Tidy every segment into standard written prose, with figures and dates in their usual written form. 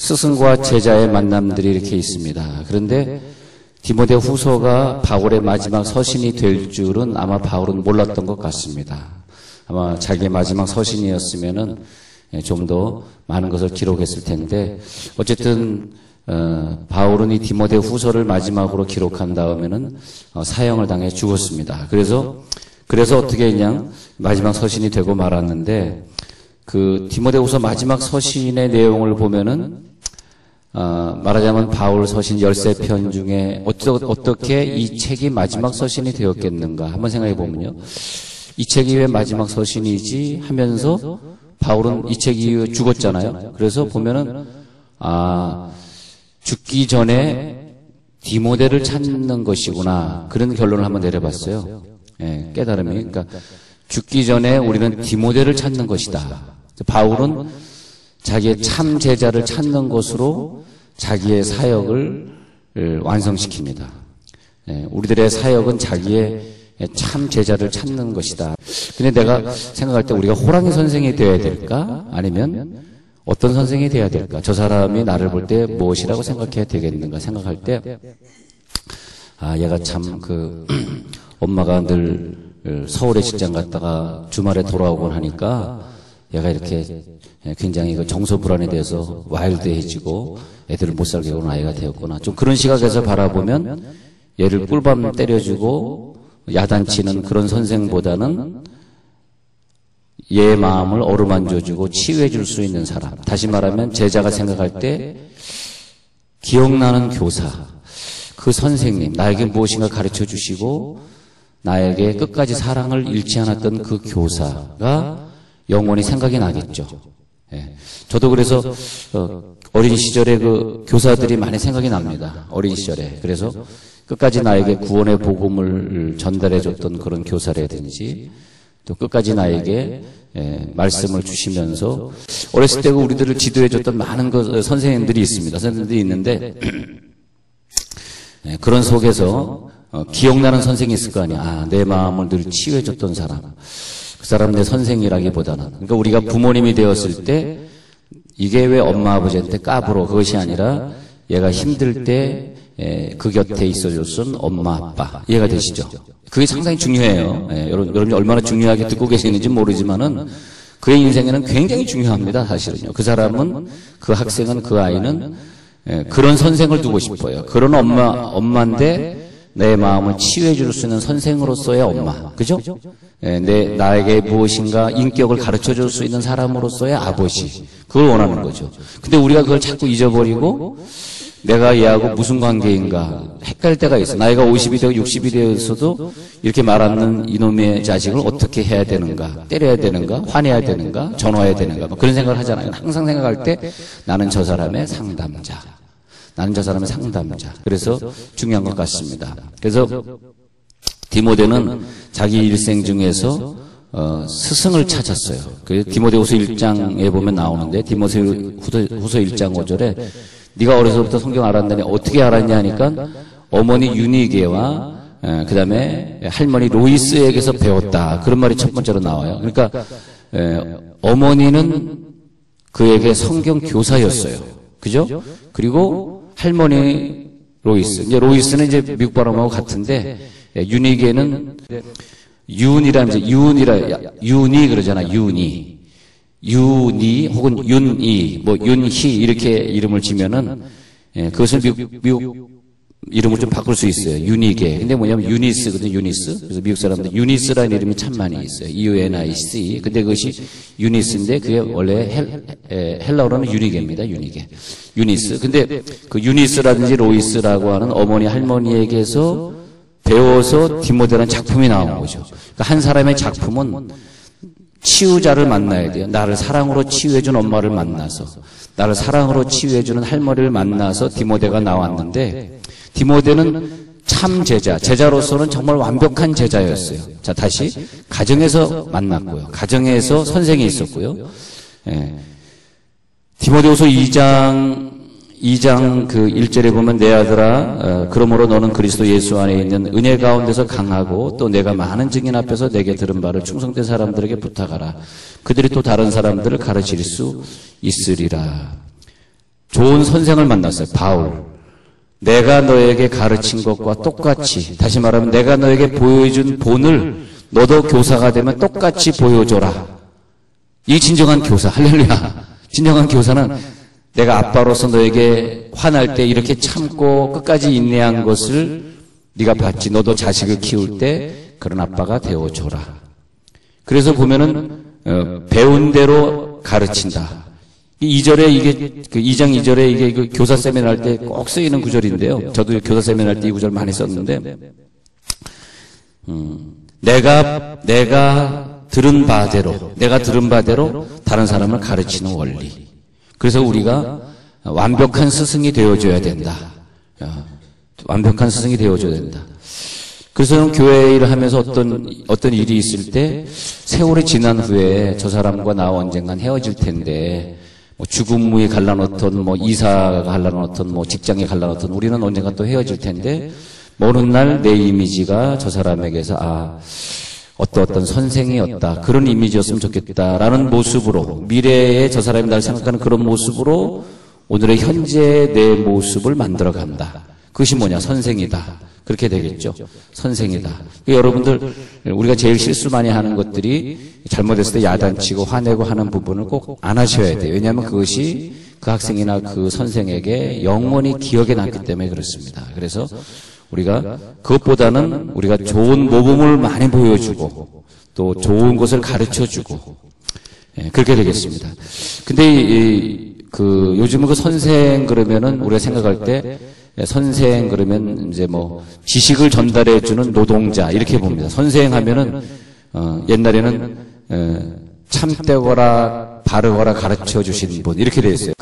스승과 제자의 만남들이 이렇게 있습니다. 그런데 디모데 후서가 바울의 마지막 서신이 될 줄은 아마 바울은 몰랐던 것 같습니다. 아마 자기의 마지막 서신이었으면은 좀 더 많은 것을 기록했을 텐데, 어쨌든 바울은 이 디모데 후서를 마지막으로 기록한 다음에는 사형을 당해 죽었습니다. 그래서 어떻게 그냥 마지막 서신이 되고 말았는데, 그 디모데 후서 마지막 서신의 내용을 보면은 말하자면 바울 서신 13편 중에 어떻게 이 책이 마지막 서신이 되었겠는가 한번 생각해 보면요, 이 책이 왜 마지막 서신이지 하면서 바울은 이 책 이후에 죽었잖아요. 그래서 보면은 죽기 전에 디모데를 찾는 것이구나, 그런 결론을 한번 내려봤어요. 예, 깨달음이. 그러니까 죽기 전에 우리는 디모데를 찾는 것이다. 바울은 자기의 참 제자를 찾는 것으로 자기의 사역을 완성시킵니다. 예, 우리들의 사역은 자기의 참 제자를 찾는 것이다. 근데 내가 생각할 때 우리가 호랑이 선생이 되어야 될까? 아니면 어떤 선생이 되어야 될까? 저 사람이 나를 볼 때 무엇이라고 생각해야 되겠는가 생각할 때, 얘가 참 엄마가 늘 서울에 직장 갔다가 주말에 돌아오곤 하니까 얘가 이렇게 굉장히 정서불안에 대해서 와일드해지고 애들을 못 살게 하는 아이가 되었구나. 좀 그런 시각에서 바라보면 얘를 꿀밤 때려주고 야단치는 그런 선생보다는 얘의 마음을 어루만져주고 치유해줄 수 있는 사람, 다시 말하면 제자가 생각할 때 기억나는 교사, 그 선생님, 나에게 무엇인가 가르쳐 주시고 나에게 끝까지 사랑을 잃지 않았던 그 교사가 영원히 생각이 나겠죠. 예. 저도 그래서 어린 시절에 그 교사들이 많이 생각이 납니다. 어린 시절에. 그래서 끝까지 나에게 구원의 복음을 전달해 줬던 그런 교사라든지, 또 끝까지 나에게 말씀을 주시면서 어렸을 때 우리들을 지도해 줬던 많은 선생님들이 있습니다. 선생님들이 있는데 그런 속에서 기억나는 선생이 있을 거 아니야. 내 마음을 늘 치유해 줬던 사람, 그 사람 내 선생이라기보다는, 그러니까 우리가 부모님이 되었을 때 이게 왜 엄마 아버지한테 까불어, 그것이 아니라 얘가 힘들 때 그 곁에 있어줬던 엄마 아빠, 이해가 되시죠? 그게 상당히 중요해요. 여러분이 얼마나 중요하게 듣고 계시는지 모르지만은 그의 인생에는 굉장히 중요합니다. 사실은요. 그 사람은, 그 학생은, 그 아이는 그런 선생을 두고 싶어요. 그런 엄마인데 내 마음을 치유해 줄 수 있는 선생으로서의 엄마, 그죠? 나에게 무엇인가 인격을 가르쳐 줄 수 있는 사람으로서의 아버지, 그걸 원하는 거죠. 근데 우리가 그걸 자꾸 잊어버리고 내가 얘하고 무슨 관계인가 헷갈릴 때가 있어. 나이가 50이 되고 60이 되어서도 이렇게 말하는 이놈의 자식을 어떻게 해야 되는가, 때려야 되는가, 화내야 되는가, 전화해야 되는가, 그런 생각을 하잖아요. 항상 생각할 때 나는 저 사람의 상담자, 나는 저 사람의 상담자. 그래서 중요한 것 같습니다. 그래서 디모데는 자기 일생 중에서 스승을 찾았어요. 그 디모데후서 1장에 보면 나오는데, 디모데후서 1장 5절에 네가 어려서부터 성경 알았느냐, 어떻게 알았냐 하니까 어머니 유니게와 그 다음에 할머니 로이스에게서 배웠다, 그런 말이 첫 번째로 나와요. 그러니까 어머니는 그에게 성경 교사였어요. 그죠? 그리고 할머니 로이스, 이제 로이스는 이제 미국 발음하고 같은데, 유니게는 윤이 그러잖아. 윤이 혹은 윤이, 윤희 이렇게 이름을 지면은 그것을 미국 이름을 좀 바꿀 수 있어요. 유니게. 근데 뭐냐면 유니스거든요. 유니스. 그래서 미국 사람들 유니스라는 이름이 참 많이 있어요. UNIC. 근데 그것이 유니스인데 그게 원래 헬라어로는 유니게입니다. 유니게. 유니스. 근데 그 유니스라든지 로이스라고 하는 어머니 할머니에게서 배워서 디모데라는 작품이 나온 거죠. 그러니까 한 사람의 작품은 치유자를 만나야 돼요. 나를 사랑으로 치유해준 엄마를 만나서, 나를 사랑으로 치유해주는 할머니를 만나서 디모데가 나왔는데, 디모데는 참 제자로서는 정말 완벽한 제자였어요. 자, 다시 가정에서 만났고요. 가정에서 선생이 있었고요. 디모데후서 2장 그 1절에 보면 내 아들아, 그러므로 너는 그리스도 예수 안에 있는 은혜 가운데서 강하고 또 내가 많은 증인 앞에서 내게 들은 바를 충성된 사람들에게 부탁하라. 그들이 또 다른 사람들을 가르칠 수 있으리라. 좋은 선생을 만났어요. 바울. 내가 너에게 가르친 것과 똑같이, 다시 말하면 내가 너에게 보여준 본을 너도 교사가 되면 똑같이 보여줘라. 이 진정한 교사. 할렐루야. 진정한 교사는 내가 아빠로서 너에게 화날 때 이렇게 참고 끝까지 인내한 것을 네가 봤지. 너도 자식을 키울 때 그런 아빠가 되어줘라. 그래서 보면은 배운 대로 가르친다. 이 2절에 이게 그 2장 2절에 이게 그 교사 세미나 할 때 꼭 쓰이는 구절인데요. 저도 교사 세미나 할 때 이 구절 많이 썼는데 내가 들은 바대로 다른 사람을 가르치는 원리. 그래서 우리가 완벽한 스승이 되어줘야 된다. 완벽한 스승이 되어줘야 된다. 그래서 교회 일을 하면서 어떤 일이 있을 때 세월이 지난 후에 저 사람과 나 언젠간 헤어질 텐데 뭐 죽음무에 갈라놓던 뭐 이사가 갈라놓던 뭐 직장에 갈라놓던 우리는 언젠가 또 헤어질 텐데 어느 날 내 이미지가 저 사람에게서 어떤 선생이었다. 그런 이미지였으면 좋겠다라는 모습으로 미래에 저 사람이 날 생각하는 그런 모습으로 오늘의 현재 내 모습을 만들어간다. 그것이 뭐냐? 선생이다. 그렇게 되겠죠. 선생이다. 여러분들 우리가 제일 실수 많이 하는 것들이 잘못했을 때 야단치고 화내고 하는 부분을 꼭 안 하셔야 돼요. 왜냐하면 그것이 그 학생이나 그 선생에게 영원히 기억에 남기 때문에 그렇습니다. 그래서 우리가 그것보다는 우리가 좋은 모범을 많이 보여주고 또 좋은 것을 가르쳐주고 그렇게 되겠습니다. 근데 요즘은 그 선생 그러면은 우리가 생각할 때 선생 그러면 이제 뭐 지식을 전달해주는 노동자 이렇게 봅니다. 선생 하면은 옛날에는 참되거라 바르거라 가르쳐 주신 분 이렇게 돼 있어요.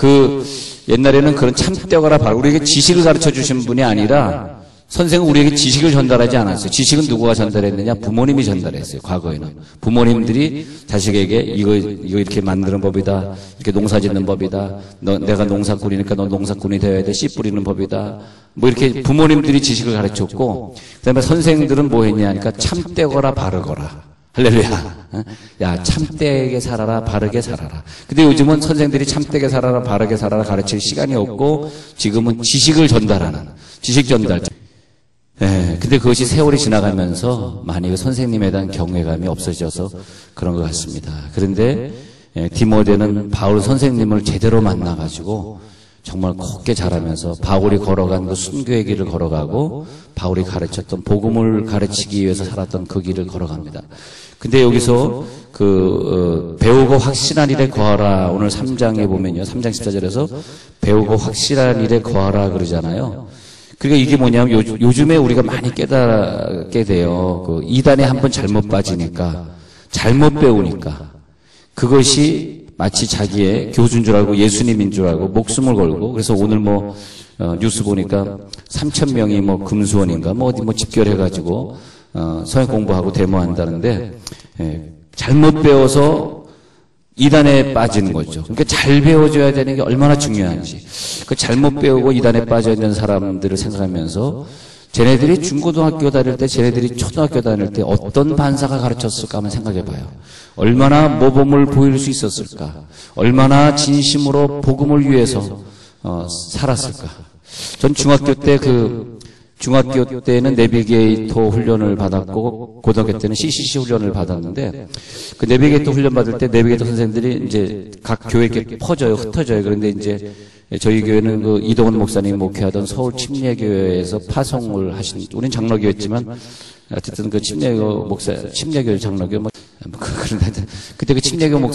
옛날에는 그런 참되거라 바르 우리에게 지식을 가르쳐 주신 분이 아니라 선생은 우리에게 지식을 전달하지 않았어요. 지식은 누구가 전달했느냐? 부모님이 전달했어요. 과거에는 부모님들이 자식에게 이거 이렇게 만드는 법이다. 이렇게 농사 짓는 법이다. 내가 농사꾼이니까 너 농사꾼이 되어야 돼. 씨 뿌리는 법이다. 뭐 이렇게 부모님들이 지식을 가르쳤고, 그다음에 선생들은 뭐 했냐 하니까 참되거라 바르거라. 할렐루야. 야, 참되게 살아라, 바르게 살아라. 근데 요즘은 선생들이 참되게 살아라, 바르게 살아라 가르칠 시간이 없고, 지금은 지식을 전달하는, 지식 전달. 근데 그것이 세월이 지나가면서 많이 그 선생님에 대한 경외감이 없어져서 그런 것 같습니다. 그런데 디모데는 바울 선생님을 제대로 만나가지고 정말 곱게 자라면서 바울이 걸어간 그 순교의 길을 걸어가고 바울이 가르쳤던 복음을 가르치기 위해서 살았던 그 길을 걸어갑니다. 근데 여기서 배우고 확실한 일에 거하라. 오늘 3장에 보면요. 3장 14절에서 배우고 확실한 일에 거하라 그러잖아요. 그러니까 이게 뭐냐면 요즘에 우리가 많이 깨닫게 돼요. 이단에 한번 잘못 빠지니까, 잘못 배우니까, 그것이 마치 자기의 교수인 줄 알고 예수님인 줄 알고 목숨을 걸고, 그래서 오늘 뉴스 보니까 3,000명이 금수원인가 어디 집결해가지고, 성역 공부하고 데모한다는데, 잘못 배워서 이단에 빠지는 거죠. 그러니까 잘 배워줘야 되는 게 얼마나 중요한지. 그 잘못 배우고 이단에 빠져 있는 사람들을 생각하면서 쟤네들이 중고등학교 다닐 때, 쟤네들이 초등학교 다닐 때 어떤 반사가 가르쳤을까 한번 생각해 봐요. 얼마나 모범을 보일 수 있었을까? 얼마나 진심으로 복음을 위해서 살았을까? 전 중학교 때는 내비게이터 훈련을 받았고 고등학교 때는 CCC 훈련을 받았는데 그 내비게이터 훈련 받을 때 내비게이터 선생님들이 이제 각 교회에 흩어져요. 그런데 이제 저희 교회는 이동원 목사님이 목회하던 서울 침례교회에서 파송을 하신, 우린 장로교였지만 어쨌든 침례교회 장로교 그런데 그때 그 침례교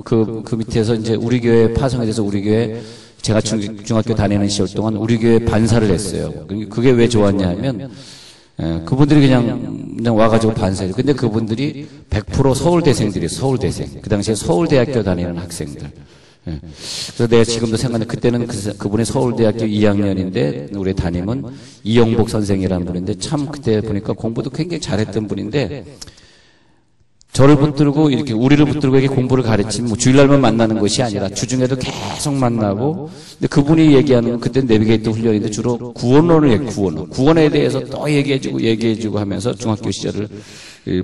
그 밑에서 이제 우리 교회 파송에 대해서 우리 교회 제가 중학교 다니는 시절 동안 우리 교회 반사를 했어요. 그게 왜 좋았냐 하면, 그분들이 그냥 와가지고 반사해요. 근데 그분들이 100% 서울대생들이에요. 서울대생. 그 당시에 서울대학교 다니는 학생들. 그래서 내가 지금도 생각하는데, 그때는 그분이 서울대학교 2학년인데, 우리 담임은 이영복 선생이라는 분인데, 참 그때 보니까 공부도 굉장히 잘했던 분인데, 저를 붙들고 우리를 붙들고 이렇게 공부를 가르치면 주일날만 만나는 것이 아니라 주중에도 계속 만나고, 근데 그분이 얘기하는 건 그때 내비게이터 훈련인데 주로 구원론을 구원에 대해서 또 얘기해주고 하면서 중학교 시절을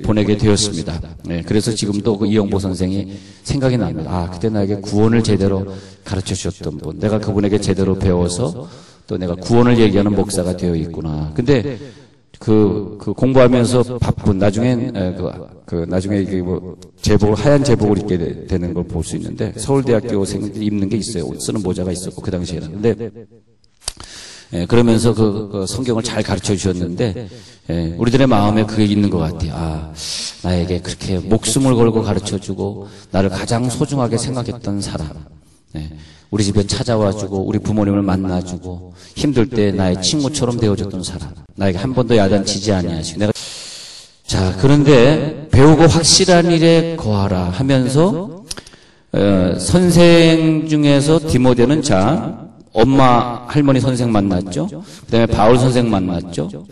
보내게 되었습니다. 네, 그래서 지금도 그 이영보 선생이 생각이 납니다. 아, 그때 나에게 구원을 제대로 가르쳐 주셨던 분, 내가 그분에게 제대로 배워서 또 내가 구원을 얘기하는 목사가 되어 있구나. 근데 그 공부하면서 바쁜 나중엔 나중에 이게 뭐 제복을 하얀 제복을 입게 되는 걸 볼 수 있는데 서울대학교생들이 입는 게 있어요. 쓰는 모자가 있었고 그 당시에는. 근데 그러면서 그 성경을 잘 가르쳐 주셨는데 우리들의 마음에 그게 있는 것 같아요. 아, 나에게 그렇게 목숨을 걸고 가르쳐 주고 나를 가장 소중하게 생각했던 사람. 우리 집에 찾아와주고 우리 부모님을 만나주고 힘들 때 나의 친구처럼 되어줬던 사람, 나에게 한 번도 야단치지 아니하시고 내가 자 그런데 배우고 확실한 일에 거하라 하면서 선생 중에서 디모데는 자 엄마 할머니 선생 만났죠. 그다음에 바울 선생 만났죠.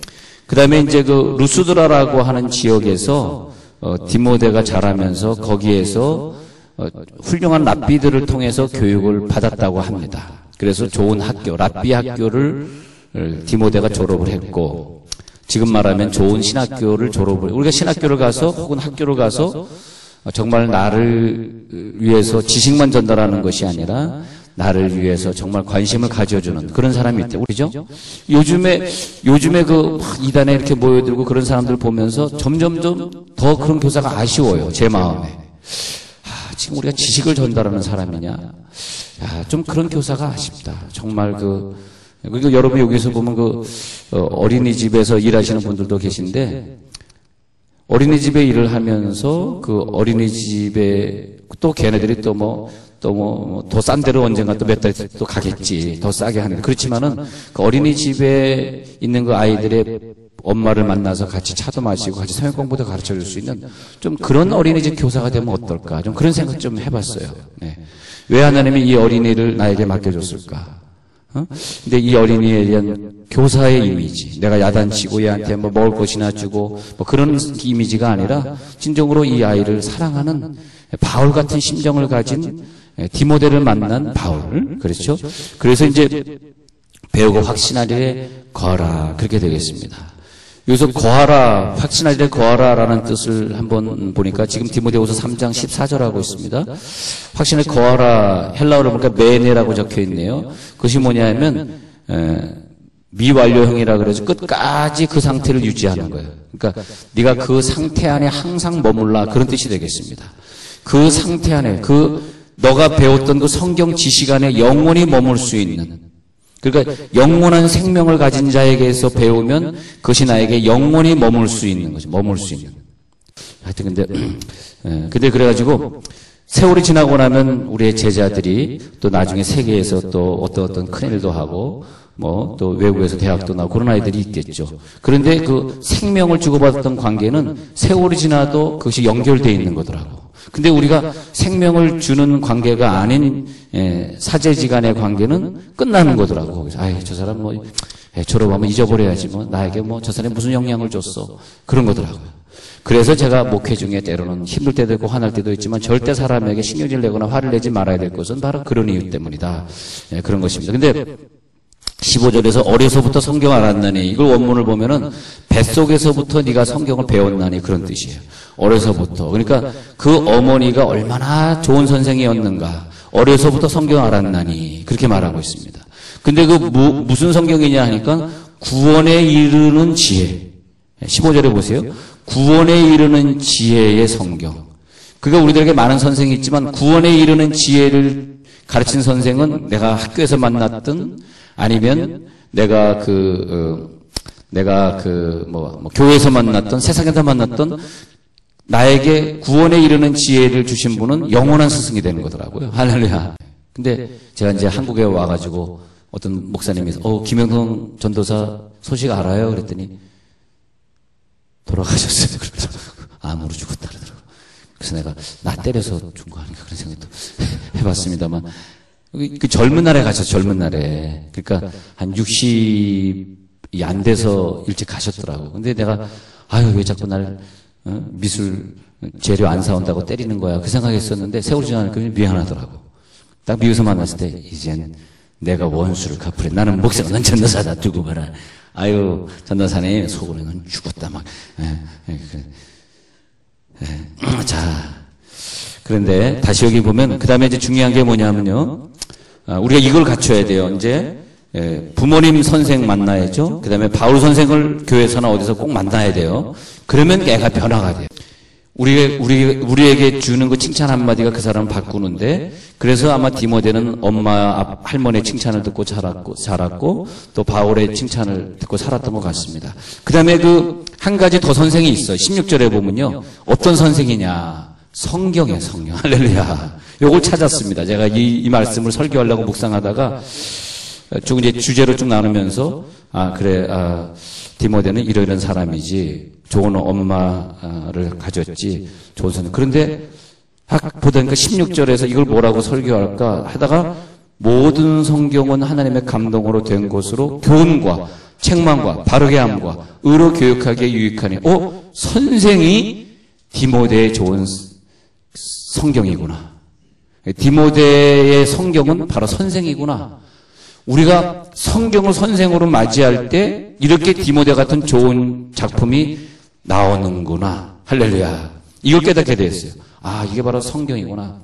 그다음에 이제 그 루스드라라고 하는 지역에서 디모데가 자라면서 거기에서 훌륭한 랍비들을 통해서 교육을 받았다고 합니다. 그래서 좋은 학교, 랍비 학교를 디모데가 졸업을 했고, 지금 말하면 좋은 신학교를 졸업을, 우리가 신학교를 가서 혹은 학교를 가서 정말 나를 위해서 지식만 전달하는 것이 아니라 나를 위해서 정말 관심을 가져주는 그런 사람이 있대요. 그죠? 요즘에 그 이단에 이렇게 모여들고 그런 사람들 보면서 점점점 더 그런 교사가 아쉬워요. 제 마음에. 지금 우리가 지식을 전달하는 사람이냐? 야, 좀 그런 교사가 아쉽다. 정말 그리고 여러분 여기서 보면 어린이집에서 일하시는 분들도 계신데, 어린이집에 일을 하면서 그 어린이집에 또 걔네들이 더 싼 데로 언젠가 또 몇 달 또 가겠지. 더 싸게 하는. 그렇지만은 그 어린이집에 있는 그 아이들의 엄마를 만나서 같이 차도 마시고 같이 성경 공부도 가르쳐 줄 수 있는 좀 그런 어린이집 교사가 되면 어떨까? 좀 그런 생각 좀 해봤어요. 네. 왜 하나님이 이 어린이를 나에게 맡겨줬을까? 근데 이 어린이에 대한 교사의 이미지, 내가 야단치고 얘한테 뭐 먹을 것이나 주고 뭐 그런 이미지가 아니라 진정으로 이 아이를 사랑하는 바울 같은 심정을 가진 디모데를 만난 바울, 그렇죠? 그래서 이제 배우고 확신할 일에 거하라, 그렇게 되겠습니다. 여기서 거하라, 확신할 일에 거하라라는 뜻을 한번 보니까 지금 디모데후서 3장 14절하고 있습니다. 확신을 거하라, 헬라어로 보니까 메네라고 적혀 있네요. 그것이 뭐냐면 미완료형이라 그래서 끝까지 그 상태를 유지하는 거예요. 그러니까 네가 그 상태 안에 항상 머물라, 그런 뜻이 되겠습니다. 그 상태 안에 너가 배웠던 그 성경 지식 안에 영원히 머물 수 있는, 그러니까 영원한 생명을 가진 자에게서 배우면 그것이 나에게 영원히 머물 수 있는 거죠. 머물 수 있는. 하여튼 근데 그래가지고 세월이 지나고 나면 우리의 제자들이 또 나중에 세계에서 또 어떤 큰 일도 하고 뭐 또 외국에서 대학도 나오고 그런 아이들이 있겠죠. 그런데 그 생명을 주고받았던 관계는 세월이 지나도 그것이 연결되어 있는 거더라고. 근데 우리가 생명을 주는 관계가 아닌 사제지간의 관계는 끝나는 거더라고. 거기서 아이 저 사람 뭐 졸업하면 잊어버려야지 뭐 나에게 뭐 저 사람이 무슨 영향을 줬어, 그런 거더라고요. 그래서 제가 목회 중에 때로는 힘들 때도 있고 화날 때도 있지만 절대 사람에게 신경질 내거나 화를 내지 말아야 될 것은 바로 그런 이유 때문이다. 그런 것입니다. 근데 15절에서 어려서부터 성경 알았나니, 이걸 원문을 보면은 뱃속에서부터 네가 성경을 배웠나니, 그런 뜻이에요. 어려서부터. 그러니까 그 어머니가 얼마나 좋은 선생이었는가. 어려서부터 성경 알았나니, 그렇게 말하고 있습니다. 근데 무슨 성경이냐 하니까 구원에 이르는 지혜. 15절에 보세요. 구원에 이르는 지혜의 성경. 그러니까 우리들에게 많은 선생이 있지만 구원에 이르는 지혜를 가르친 선생은 내가 학교에서 만났던, 아니면 내가 교회에서 만났던, 세상에서 만났던, 나에게 구원에 이르는 지혜를 주신 분은 영원한 스승이 되는 거더라고요. 할렐루야. 근데 제가 이제 한국에 와가지고 어떤 목사님이 김영성 전도사 소식 알아요? 그랬더니 돌아가셨어요. 그래서 암으로 죽었다 그러더라고요. 그래서 내가 나 때려서 죽은 거 아닌가 그런 생각도 해봤습니다만, 그 젊은 날에 가셨어, 젊은 날에. 그러니까 한 60이 안 돼서 일찍 가셨더라고. 근데 내가 왜 자꾸 날 미술 재료 안 사온다고 때리는 거야, 그 생각했었는데 세월이 지나니까 미안하더라고. 딱 미국에서 만났을 때 이젠 내가 원수를 갚으래. 나는 목사가 넌 전도사다, 두고 봐라. 전도사님 속으로는 죽었다 막. 자, 그런데 다시 여기 보면 그 다음에 이제 중요한 게 뭐냐면요. 우리가 이걸 갖춰야 돼요. 이제 부모님 선생 만나야죠. 그 다음에 바울 선생을 교회에서나 어디서 꼭 만나야 돼요. 그러면 애가 변화가 돼요. 우리에게 주는 그 칭찬 한마디가 그 사람을 바꾸는데, 그래서 아마 디모데는 엄마, 할머니의 칭찬을 듣고 자랐고, 또 바울의 칭찬을 듣고 살았던 것 같습니다. 그 다음에 한 가지 더 선생이 있어요. 16절에 보면요. 어떤 선생이냐. 성경의 성경. 할렐루야. 요걸 찾았습니다. 제가 이 말씀을 설교하려고 묵상하다가, 쭉 이제 주제로 쭉 나누면서, 디모데는 이런 사람이지. 좋은 엄마를 가졌지. 좋은 선생. 그런데 보다니까 16절에서 이걸 뭐라고 설교할까 하다가 모든 성경은 하나님의 감동으로 된 것으로 교훈과 책망과 바르게 함과 의로 교육하기에 유익하니. 선생이 디모데의 좋은 성경이구나. 디모데의 성경은 바로 선생이구나. 우리가 성경을 선생으로 맞이할 때 이렇게 디모데 같은 좋은 작품이 나오는구나. 할렐루야. 이걸 깨닫게 되었어요. 이게 바로 성경이구나.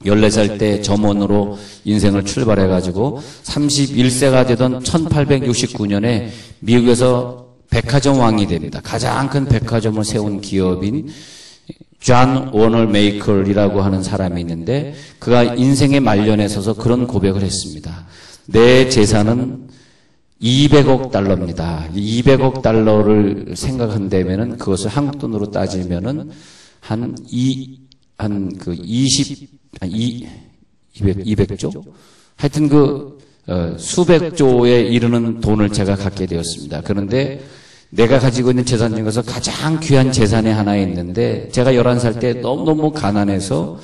14살 때 점원으로 인생을 출발해가지고 31세가 되던 1869년에 미국에서 백화점 왕이 됩니다. 가장 큰 백화점을 세운 기업인 존 워너 메이컬이라고 하는 사람이 있는데, 그가 인생의 말년에 서서 그런 고백을 했습니다. 내 재산은 200억 달러입니다. 200억 달러를 생각한다면은 그것을 한국 돈으로 따지면은 200조? 하여튼 수백조에 이르는 돈을 제가 갖게 되었습니다. 그런데 내가 가지고 있는 재산 중에서 가장 귀한 재산이 하나 있는데, 제가 11살 때 너무너무 가난해서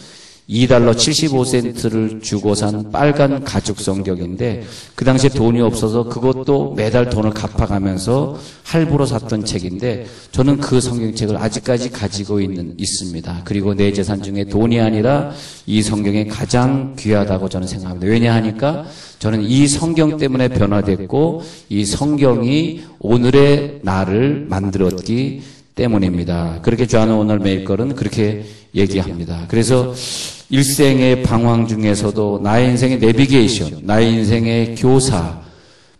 $2 75센트를 주고 산 빨간 가죽 성경인데, 그 당시에 돈이 없어서 그것도 매달 돈을 갚아가면서 할부로 샀던 책인데, 저는 그 성경책을 아직까지 가지고 있습니다. 그리고 내 재산 중에 돈이 아니라 이 성경이 가장 귀하다고 저는 생각합니다. 왜냐하니까 저는 이 성경 때문에 변화됐고, 이 성경이 오늘의 나를 만들었기 때문입니다. 그렇게 존 워너 메이컬은 그렇게 얘기합니다. 그래서 일생의 방황 중에서도 나의 인생의 내비게이션, 나의 인생의 교사,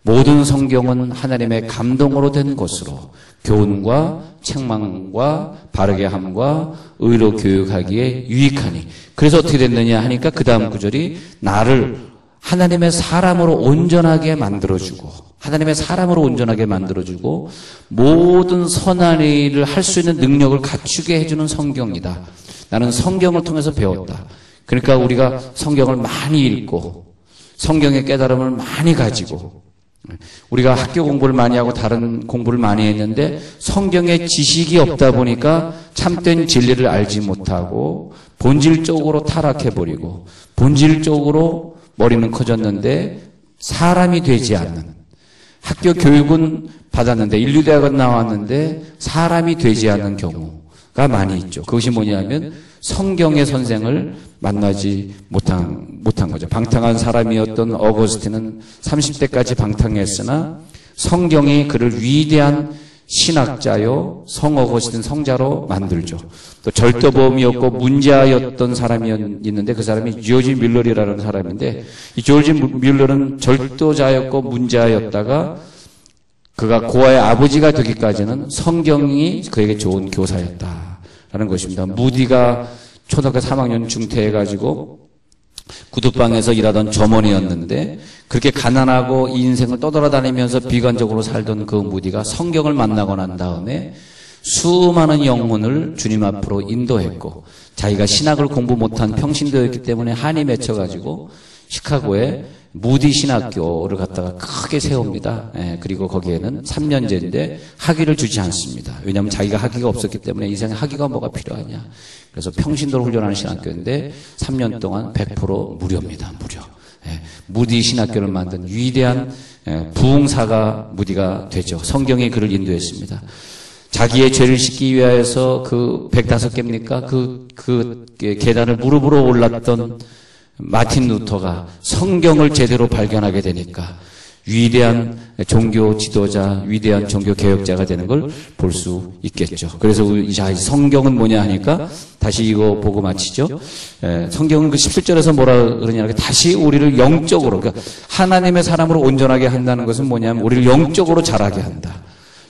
모든 성경은 하나님의 감동으로 된 것으로 교훈과 책망과 바르게 함과 의로 교육하기에 유익하니. 그래서 어떻게 됐느냐 하니까 그 다음 구절이 나를 하나님의 사람으로 온전하게 만들어주고, 하나님의 사람으로 온전하게 만들어주고 모든 선한 일을 할 수 있는 능력을 갖추게 해주는 성경이다. 나는 성경을 통해서 배웠다. 그러니까 우리가 성경을 많이 읽고 성경의 깨달음을 많이 가지고, 우리가 학교 공부를 많이 하고 다른 공부를 많이 했는데 성경의 지식이 없다 보니까 참된 진리를 알지 못하고 본질적으로 타락해버리고, 본질적으로 머리는 커졌는데 사람이 되지 않는, 학교 교육은 받았는데 인류대학은 나왔는데 사람이 되지 않는 경우가 많이 있죠. 그것이 뭐냐면 성경의 선생을 만나지 못한 거죠. 방탕한 사람이었던 어거스틴은 30대까지 방탕했으나 성경이 그를 위대한 신학자요, 성어거스틴 성자로 만들죠. 또 절도범이었고 문자였던 사람이 있는데 그 사람이 조지 뮬러이라는 사람인데, 이 조지 뮬러는 절도자였고 문자였다가 그가 고아의 아버지가 되기까지는 성경이 그에게 좋은 교사였다라는 것입니다. 무디가 초등학교 3학년 중퇴해가지고 구두방에서 일하던 점원이었는데, 그렇게 가난하고 이 인생을 떠돌아다니면서 비관적으로 살던 그 무디가 성경을 만나고 난 다음에 수많은 영혼을 주님 앞으로 인도했고, 자기가 신학을 공부 못한 평신도였기 때문에 한이 맺혀가지고 시카고에 무디 신학교를 갖다가 크게 세웁니다. 그리고 거기에는 3년제인데 학위를 주지 않습니다. 왜냐하면 자기가 학위가 없었기 때문에 인생에 학위가 뭐가 필요하냐. 그래서 평신도를 훈련하는 신학교인데 3년 동안 100% 무료입니다. 무료. 무디 신학교를 만든 위대한 부흥사가 무디가 되죠. 성경이 그를 인도했습니다. 자기의 죄를 씻기 위하여서 그 105개입니까? 그 계단을 무릎으로 올랐던 마틴 루터가 성경을 제대로 발견하게 되니까 위대한 종교 지도자, 위대한 종교 개혁자가 되는 걸 볼 수 있겠죠. 그래서 자, 성경은 뭐냐 하니까 다시 이거 보고 마치죠. 성경은 그 17절에서 뭐라 그러냐면 다시 우리를 영적으로, 그러니까 하나님의 사람으로 온전하게 한다는 것은 뭐냐면 우리를 영적으로 자라게 한다.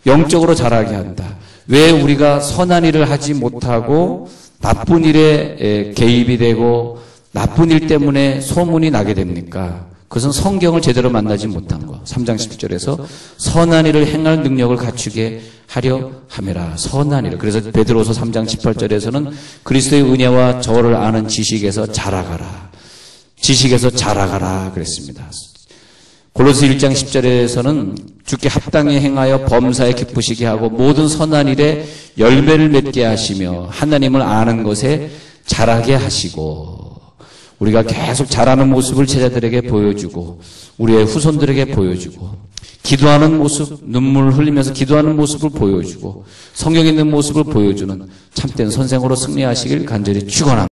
영적으로 자라게 한다. 왜 우리가 선한 일을 하지 못하고 나쁜 일에 개입이 되고 나쁜 일 때문에 소문이 나게 됩니까? 그것은 성경을 제대로 만나지 못한 거. 3장 10절에서 선한 일을 행할 능력을 갖추게 하려 함이라. 선한 일을. 그래서 베드로서 3장 18절에서는 그리스도의 은혜와 저를 아는 지식에서 자라가라. 지식에서 자라가라 그랬습니다. 골로새 1장 10절에서는 주께 합당히 행하여 범사에 기쁘시게 하고 모든 선한 일에 열매를 맺게 하시며 하나님을 아는 것에 자라게 하시고, 우리가 계속 자라는 모습을 제자들에게 보여주고 우리의 후손들에게 보여주고 기도하는 모습, 눈물 흘리면서 기도하는 모습을 보여주고 성경 있는 모습을 보여주는 참된 선생으로 승리하시길 간절히 축원합니다.